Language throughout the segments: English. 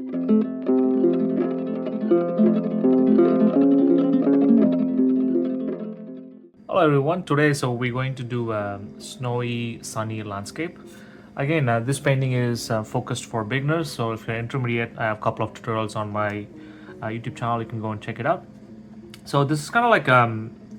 Hello everyone, today we're going to do a snowy sunny landscape. Again, this painting is focused for beginners, so if you're intermediate, I have a couple of tutorials on my YouTube channel. You can go and check it out. So this is kind of like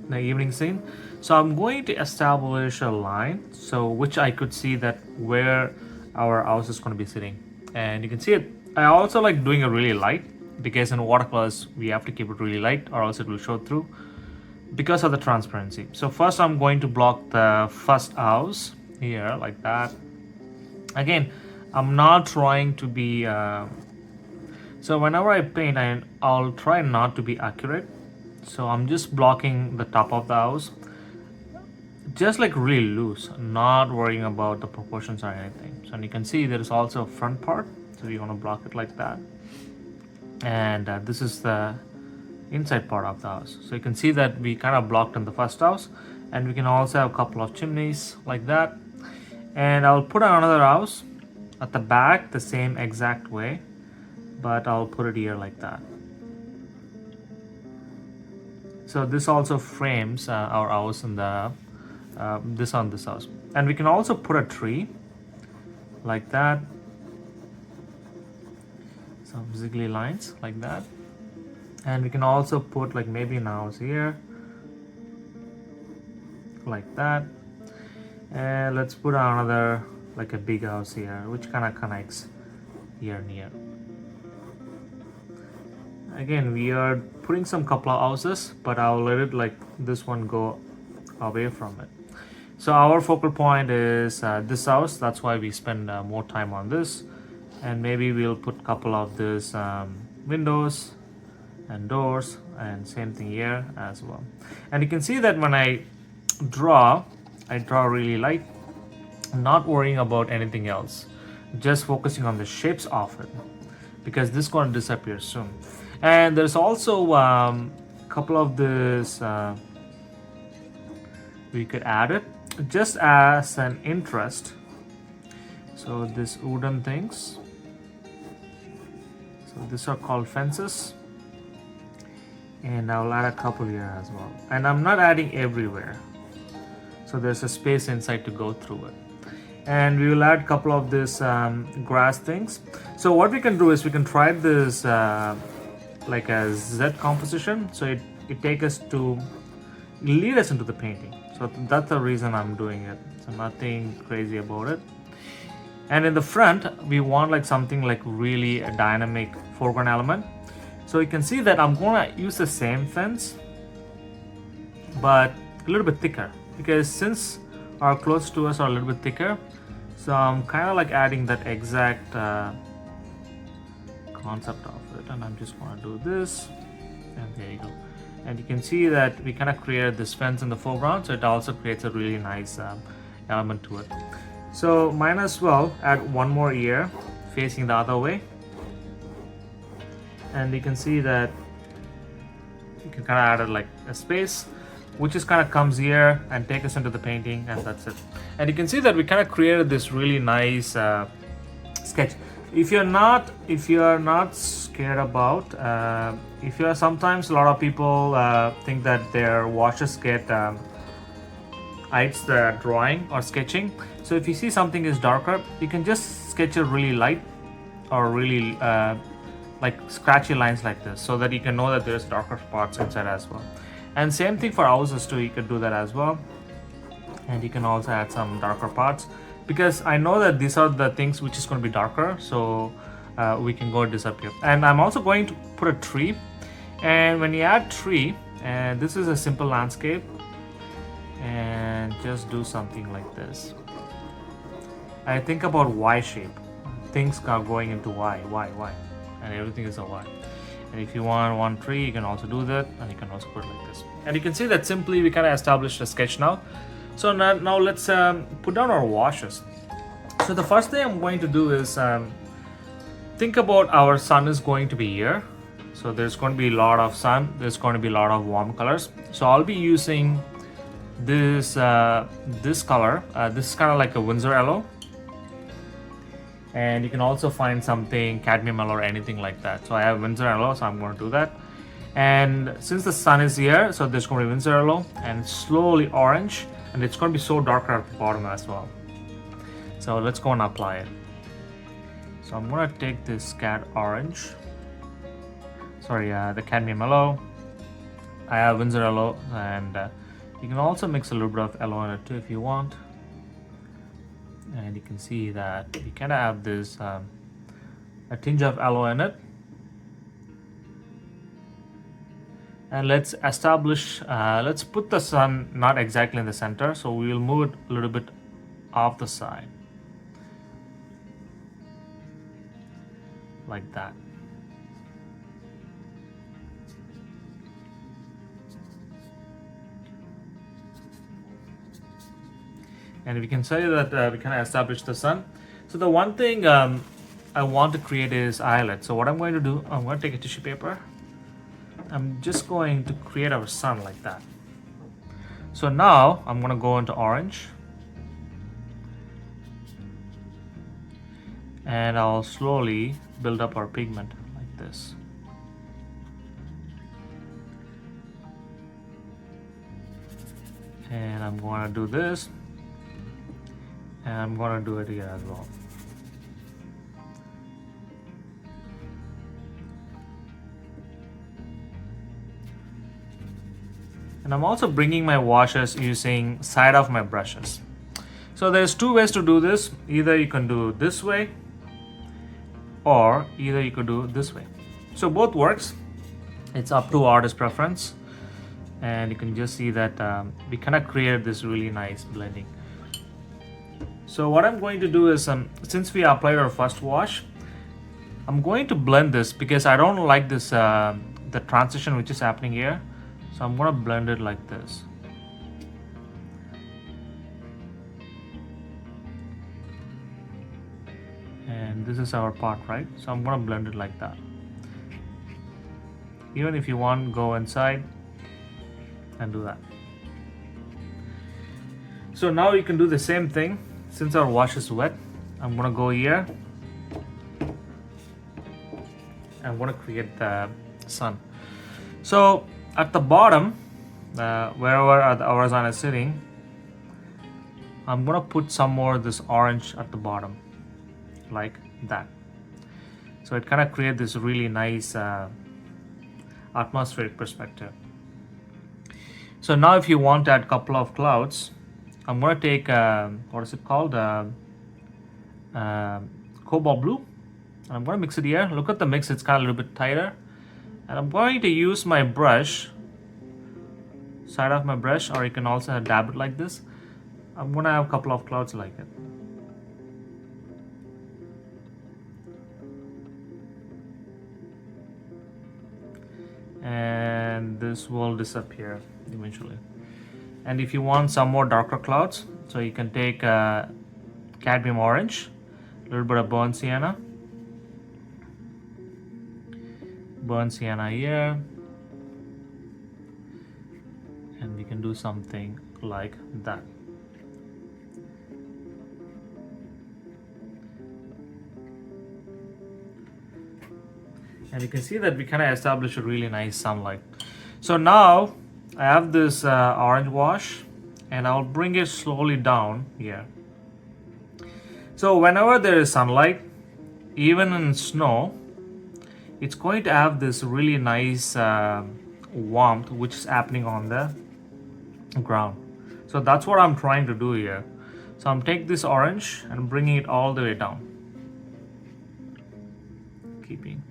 the evening scene. So I'm going to establish a line, so which I could see that where our house is going to be sitting, and you can see it. I also like doing it really light, because in watercolors we have to keep it really light or else it will show through because of the transparency. So first I'm going to block the first house here like that. Again, I'm not trying to be so whenever I paint, I'll try not to be accurate. So I'm just blocking the top of the house, just like really loose, not worrying about the proportions or anything. So you can see there is also a front part, so you want to block it like that. And this is the inside part of the house. So you can see that we kind of blocked in the first house, and we can also have a couple of chimneys like that. And I'll put another house at the back the same exact way, but I'll put it here like that. So this also frames our house in the this house. And we can also put a tree like that, some ziggly lines like that. And we can also put like maybe an house here like that, and let's put another like a big house here which kind of connects here and here. Again, we are putting some couple of houses, but I'll let it like this one go away from it. So our focal point is this house, that's why we spend more time on this. And maybe we'll put a couple of these windows and doors, and same thing here as well. And you can see that when I draw really light, not worrying about anything else, just focusing on the shapes of it, because this is going to disappear soon. And there's also a couple of this we could add it just as an interest. So this wooden things, so these are called fences, and I'll add a couple here as well. And I'm not adding everywhere, so there's a space inside to go through it. And we will add a couple of this grass things. So what we can do is we can try this like a Z composition, so it take us to lead us into the painting. So that's the reason I'm doing it, so nothing crazy about it. And in the front we want like something like really a dynamic foreground element. So you can see that I'm gonna use the same fence, but a little bit thicker, because since our clothes to us are a little bit thicker, so I'm kind of like adding that exact concept of it. And I'm just gonna do this, and there you go. And you can see that we kind of created this fence in the foreground, so it also creates a really nice element to it. So might as well add one more ear facing the other way. And you can see that you can kind of add like a space, which just kind of comes here and take us into the painting, and that's it. And you can see that we kind of created this really nice sketch. If you're not scared about, if you're sometimes a lot of people think that their washes get hides the drawing or sketching. So if you see something is darker, you can just sketch it really light or really like scratchy lines like this, so that you can know that there's darker spots inside as well. And same thing for houses too, you could do that as well. And you can also add some darker parts, because I know that these are the things which is going to be darker, so we can go disappear. And I'm also going to put a tree, and when you add tree, and this is a simple landscape, and just do something like this. I think about Y shape, things are going into Y, and everything is a Y. And if you want one tree, you can also do that, and you can also put it like this. And you can see that simply we kind of established a sketch now. So now let's put down our washes. So the first thing I'm going to do is think about our sun is going to be here. So there's going to be a lot of sun, there's going to be a lot of warm colors. So I'll be using this this color. This is kind of like a Windsor yellow. And you can also find something cadmium yellow or anything like that. So I have Windsor yellow, so I'm going to do that. And since the sun is here, so there's going to be Windsor yellow and slowly orange, and it's going to be so darker at the bottom as well. So let's go and apply it. So I'm going to take this cad orange, the cadmium yellow. I have Windsor yellow, and you can also mix a little bit of yellow in it too if you want. And you can see that you kind of have this a tinge of yellow in it. And let's establish, let's put the sun not exactly in the center, so we will move it a little bit off the side, like that. And we can say that we kind of established the sun. So the one thing I want to create is islet. So what I'm going to do, I'm going to take a tissue paper. I'm just going to create our sun like that. So now I'm going to go into orange. And I'll slowly build up our pigment like this. And I'm going to do this. And I'm going to do it here as well. And I'm also bringing my washes using side of my brushes. So there's two ways to do this. Either you can do this way, or either you could do this way. So both works. It's up to artist preference. And you can just see that we kind of created this really nice blending. So what I'm going to do is, since we applied our first wash, I'm going to blend this because I don't like this the transition which is happening here. So I'm going to blend it like this. And this is our part, right? So I'm going to blend it like that. Even if you want, go inside and do that. So now you can do the same thing. Since our wash is wet, I'm going to go here. I'm going to create the sun. So at the bottom, wherever the horizon is sitting, I'm going to put some more of this orange at the bottom, like that. So it kind of creates this really nice atmospheric perspective. So now if you want to add a couple of clouds, I'm going to take, what is it called? Cobalt blue. I'm going to mix it here. Look at the mix, it's kind of a little bit tighter. And I'm going to use my brush, side of my brush, or you can also dab it like this. I'm going to have a couple of clouds like it. And this will disappear eventually. And if you want some more darker clouds, so you can take cadmium orange, a little bit of burnt sienna here, and we can do something like that. And you can see that we kind of established a really nice sunlight. So now I have this orange wash, and I'll bring it slowly down here. So whenever there is sunlight, even in snow, it's going to have this really nice warmth which is happening on the ground. So that's what I'm trying to do here. So I'm taking this orange and bringing it all the way down, keeping,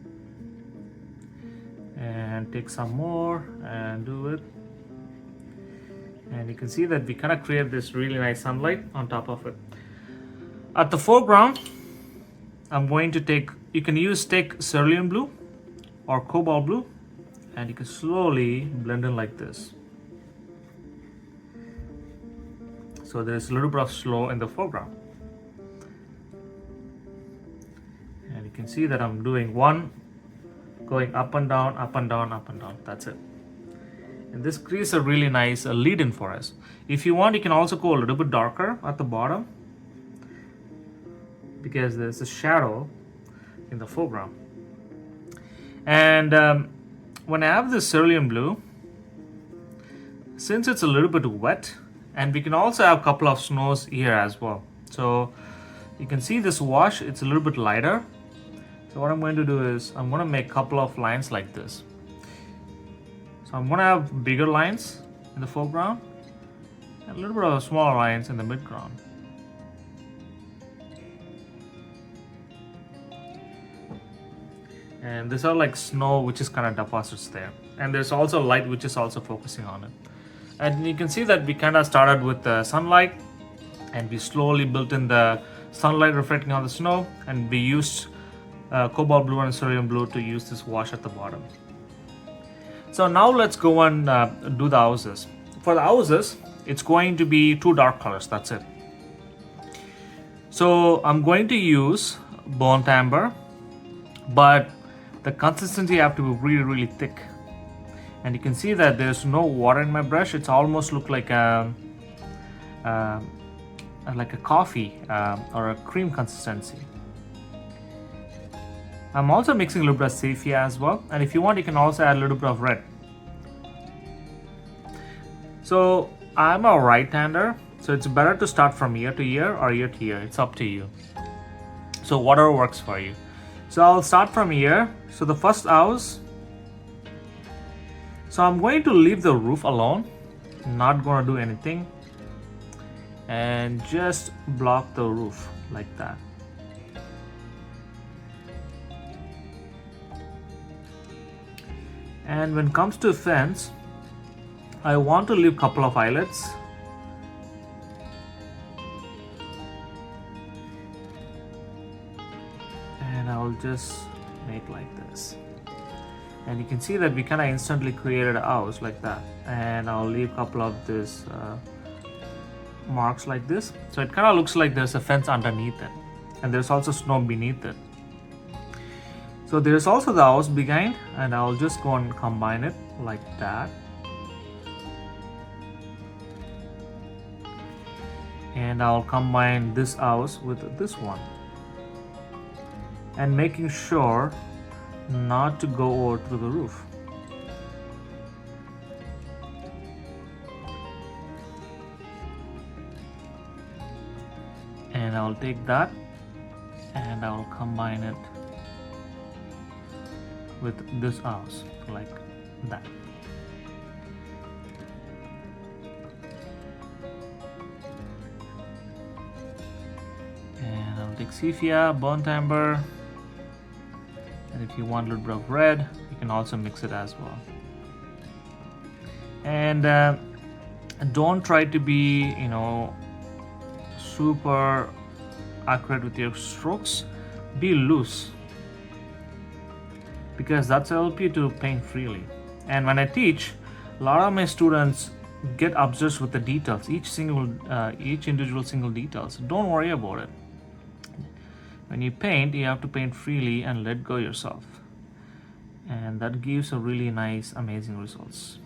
and take some more and do it. And you can see that we kind of create this really nice sunlight on top of it. At the foreground, I'm going to take, you can take cerulean blue or cobalt blue, and you can slowly blend in like this. So there's a little bit of slow in the foreground. And you can see that I'm doing one, going up and down, up and down, up and down. That's it. And this creates a really nice lead in for us. If you want, you can also go a little bit darker at the bottom, because there's a shadow in the foreground. And when I have this cerulean blue, since it's a little bit wet, and we can also have a couple of snows here as well. So you can see this wash, it's a little bit lighter. So what I'm going to do is I'm going to make a couple of lines like this. So I'm going to have bigger lines in the foreground and a little bit of smaller lines in the midground. And these are like snow which is kind of deposits there. And there's also light which is also focusing on it. And you can see that we kind of started with the sunlight and we slowly built in the sunlight reflecting on the snow, and we used cobalt blue and cerulean blue to use this wash at the bottom. So now let's go and do the houses. For the houses, it's going to be two dark colors, that's it. So I'm going to use burnt amber, but the consistency have to be really, really thick. And you can see that there's no water in my brush. It's almost look like a coffee or a cream consistency. I'm also mixing a little bit of sepia as well, and if you want you can also add a little bit of red. So I'm a right-hander, so it's better to start from ear to ear or ear to ear. It's up to you. So whatever works for you. So I'll start from here. So the first house. So I'm going to leave the roof alone, not going to do anything, and just block the roof like that. And when it comes to fence, I want to leave a couple of eyelets. And I'll just make like this. And you can see that we kind of instantly created a house like that. And I'll leave a couple of this marks like this. So it kind of looks like there's a fence underneath it. And there's also snow beneath it. So there's also the house behind, and I'll just go and combine it like that. And I'll combine this house with this one. And making sure not to go over to the roof. And I'll take that and I'll combine it with this house like that. And I'll take sepia, burnt amber, and if you want a little bit of red, you can also mix it as well. And don't try to be, super accurate with your strokes. Be loose, because that's help you to paint freely. And when I teach, a lot of my students get obsessed with the details, each individual single details. Don't worry about it. When you paint, you have to paint freely and let go yourself, and that gives a really nice, amazing results.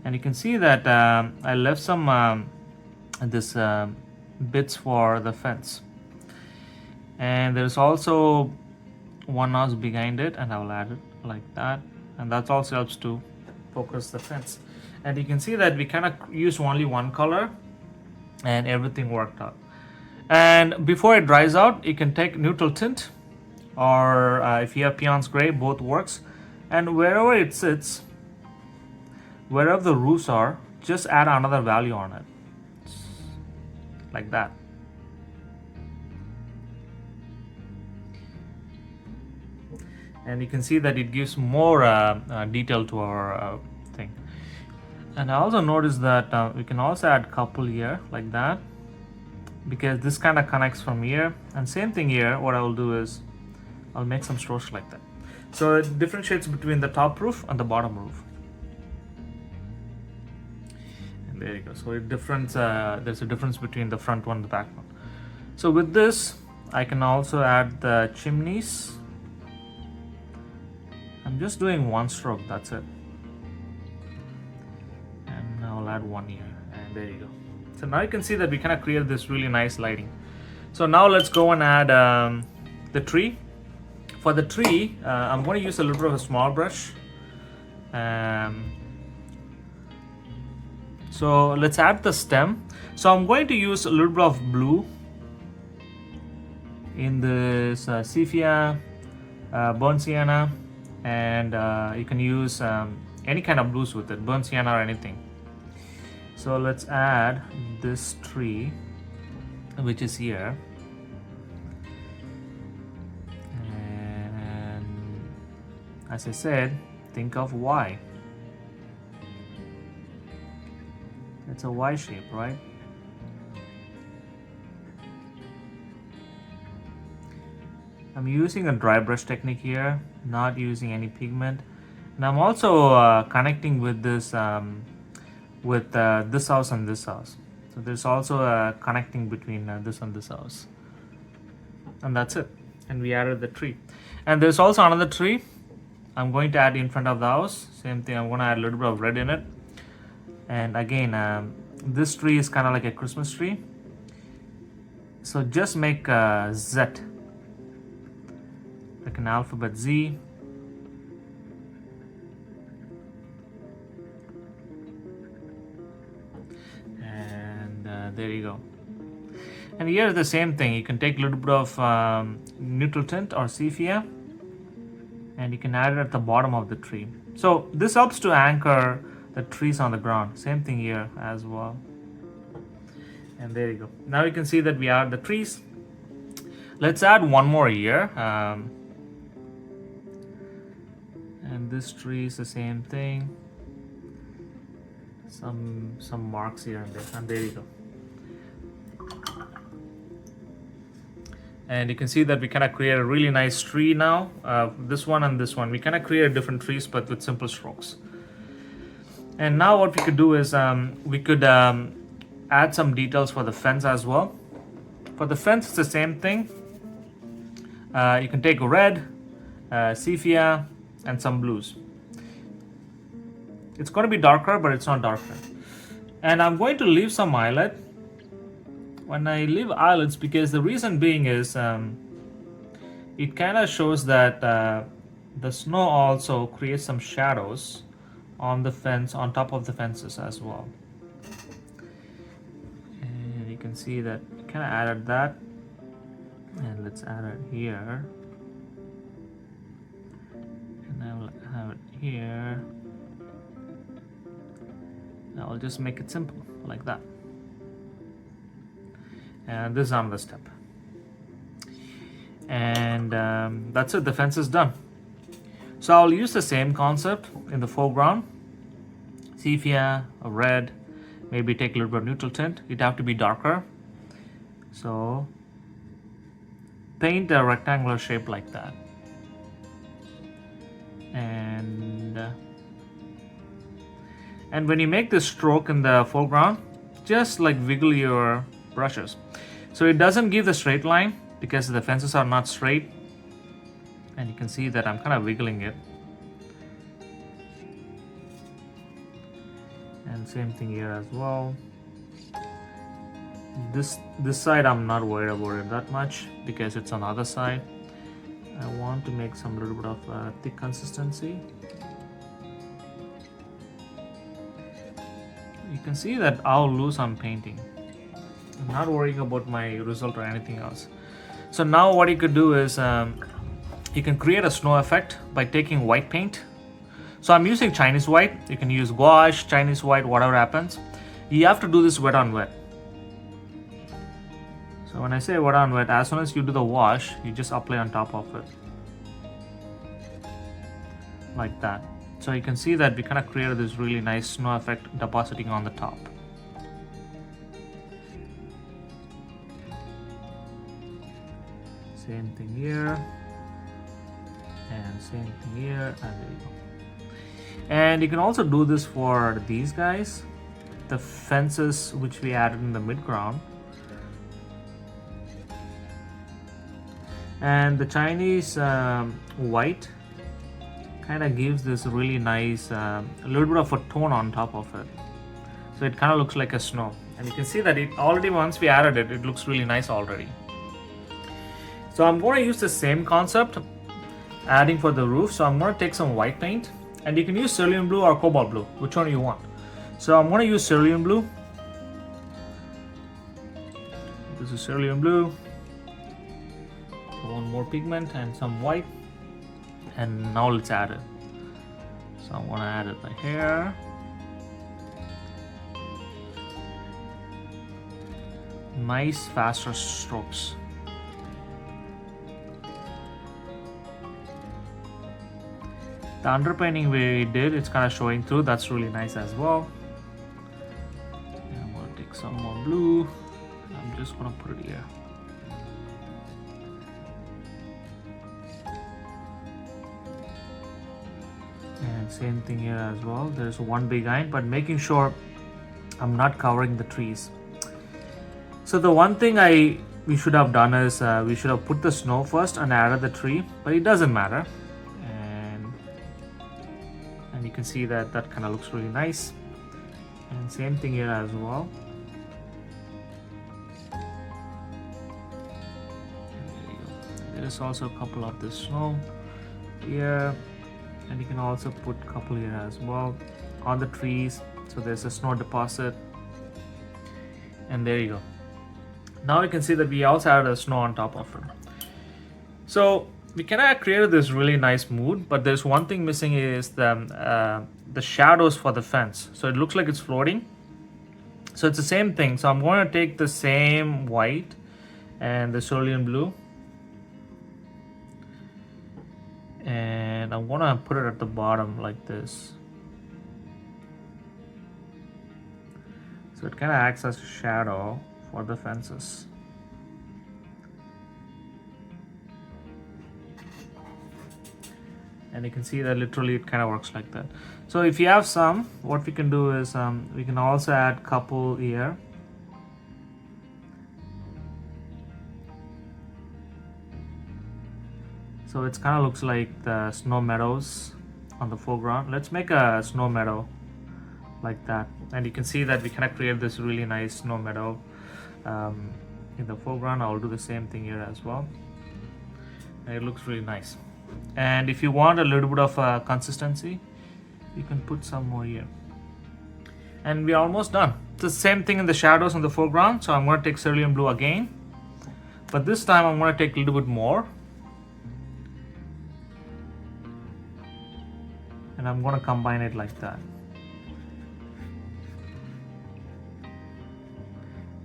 And you can see that I left some bits for the fence, and there's also one house behind it, and I'll add it like that, and that also helps to focus the fence. And you can see that we kind of used only one color and everything worked out. And before it dries out, you can take neutral tint, or if you have Pion's gray, both works. And wherever it sits, wherever the roofs are, just add another value on it, like that. And you can see that it gives more detail to our thing. And I also noticed that we can also add couple here like that, because this kind of connects from here. And same thing here, what I will do is I'll make some strokes like that. So it differentiates between the top roof and the bottom roof. And there you go. So there's a difference between the front one and the back one. So with this, I can also add the chimneys. I'm just doing one stroke, that's it. And I'll add one here, and there you go. So now you can see that we kind of created this really nice lighting. So now let's go and add the tree. For the tree, I'm going to use a little bit of a small brush. So let's add the stem. So I'm going to use a little bit of blue in this sepia, burnt sienna, and you can use any kind of blues with it, burnt sienna or anything. So let's add this tree, which is here. And as I said, think of Y. It's a Y shape, right? I'm using a dry brush technique here, not using any pigment. And I'm also connecting with this this house and this house. So there's also a connecting between this and this house. And that's it. And we added the tree. And there's also another tree I'm going to add in front of the house. Same thing, I'm going to add a little bit of red in it. And again, this tree is kind of like a Christmas tree. So just make a Z, like an alphabet Z. And there you go. And here's the same thing. You can take a little bit of neutral tint or sepia, and you can add it at the bottom of the tree. So this helps to anchor the trees on the ground. Same thing here as well. And there you go. Now you can see that we add the trees. Let's add one more here. And this tree is the same thing. Some marks here and there. And there you go. And you can see that we kind of create a really nice tree now. This one and this one. We kind of create different trees, but with simple strokes. And now what we could do is we could add some details for the fence as well. For the fence, it's the same thing. You can take red, sepia, and some blues. It's going to be darker, but it's not darker. And I'm going to leave some eyelet. When I leave eyelets, because the reason being is it kind of shows that the snow also creates some shadows on the fence, on top of the fences as well. And you can see that kind of added that. And let's add it here. And I will have it here. I'll just make it simple like that. And this is another step. And that's it, the fence is done. So I'll use the same concept in the foreground. Sepia, a red, maybe take a little bit of neutral tint. It'd have to be darker. So paint a rectangular shape like that. And when you make this stroke in the foreground, just like wiggle your brushes. So it doesn't give the straight line because the fences are not straight. And you can see that I'm kind of wiggling it. And same thing here as well. This side I'm not worried about it that much because it's on the other side. I want to make some little bit of thick consistency. You can see that I'll lose on painting. I'm not worrying about my result or anything else. So now what you could do is you can create a snow effect by taking white paint. So I'm using Chinese white. You can use gouache, Chinese white, whatever happens. You have to do this wet on wet. So when I say wet on wet, as soon as you do the wash, you just apply on top of it. Like that. So you can see that we kind of created this really nice snow effect depositing on the top. Same thing here. And same thing here. And there you go. And you can also do this for these guys. The fences which we added in the midground. And the Chinese white kind of gives this really nice, a little bit of a tone on top of it. So it kind of looks like a snow. And you can see that it already, once we added it, it looks really nice already. So I'm going to use the same concept, adding for the roof. So I'm going to take some white paint, and you can use cerulean blue or cobalt blue, which one you want. So I'm going to use cerulean blue. This is cerulean blue. One more pigment and some white, and now let's add it. So I want to add it right here. Nice faster strokes. The underpainting we did, it's kind of showing through. That's really nice as well. And I'm going to take some more blue. I'm just going to put it here. And same thing here as well. There's one big line, but making sure I'm not covering the trees. So the one thing we should have done is we should have put the snow first and added the tree, but it doesn't matter. And you can see that that kind of looks really nice. And same thing here as well. There is also a couple of this snow here, and you can also put a couple here as well on the trees. So there's a snow deposit, and there you go. Now you can see that we also added a snow on top of it. So we kind of created this really nice mood, but there's one thing missing is the shadows for the fence. So it looks like it's floating. So it's the same thing. So I'm going to take the same white and the cerulean blue, and I'm going to put it at the bottom like this. So it kind of acts as a shadow for the fences. And you can see that literally it kind of works like that. So if you have some, what we can do is we can also add couple here. So it kind of looks like the snow meadows on the foreground. Let's make a snow meadow like that, and you can see that we kind of create this really nice snow meadow in the foreground. I'll do the same thing here as well, and it looks really nice. And if you want a little bit of consistency, you can put some more here, and we're almost done. It's the same thing in the shadows on the foreground. So I'm going to take cerulean blue again, but this time I'm going to take a little bit more, and I'm going to combine it like that.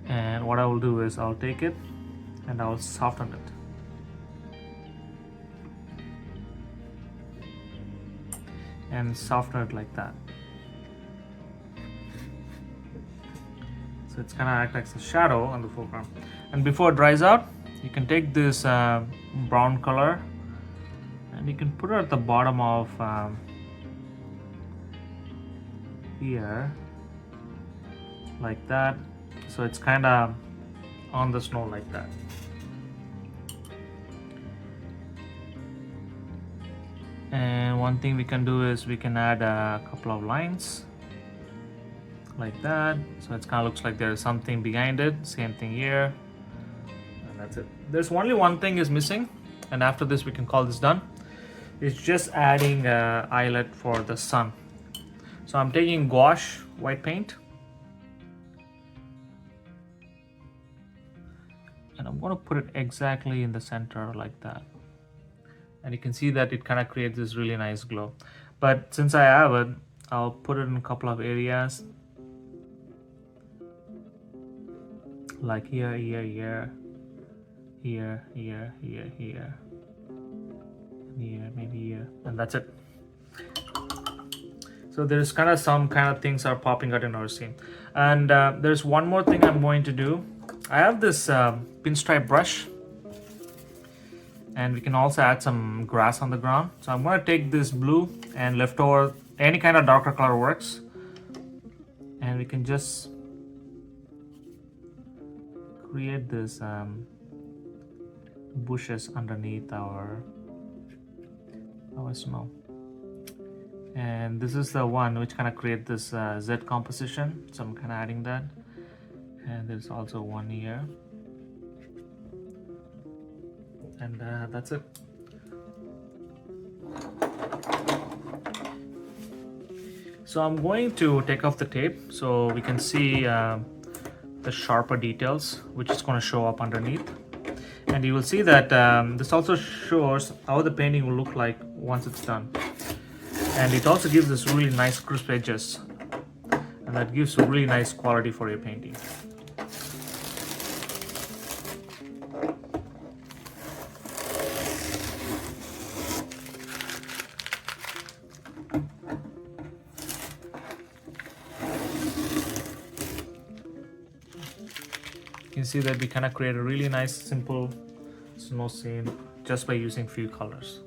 And what I will do is I'll take it and I'll soften it. And soften it like that. So it's gonna act like a shadow on the foreground. And before it dries out, you can take this brown color and you can put it at the bottom of here, like that. So it's kind of on the snow like that. And one thing we can do is we can add a couple of lines like that. So it kind of looks like there's something behind it. Same thing here. And that's it. There's only one thing is missing. And after this, we can call this done. It's just adding an eyelet for the sun. So I'm taking gouache white paint. And I'm going to put it exactly in the center like that. And you can see that it kind of creates this really nice glow. But since I have it, I'll put it in a couple of areas. Like here, here, here. Here, here, here, here. Here, maybe here. And that's it. So there's kind of some kind of things are popping out in our scene. And there's one more thing I'm going to do. I have this pinstripe brush, and we can also add some grass on the ground. So I'm going to take this blue and leftover, any kind of darker color works, and we can just create this bushes underneath our snow. And this is the one which kind of create this Z composition, so I'm kind of adding that. And there's also one here, And that's it. So I'm going to take off the tape so we can see the sharper details, which is going to show up underneath. And you will see that this also shows how the painting will look like once it's done. And it also gives us really nice crisp edges, and that gives a really nice quality for your painting. You can see that we kind of create a really nice simple snow scene just by using few colors.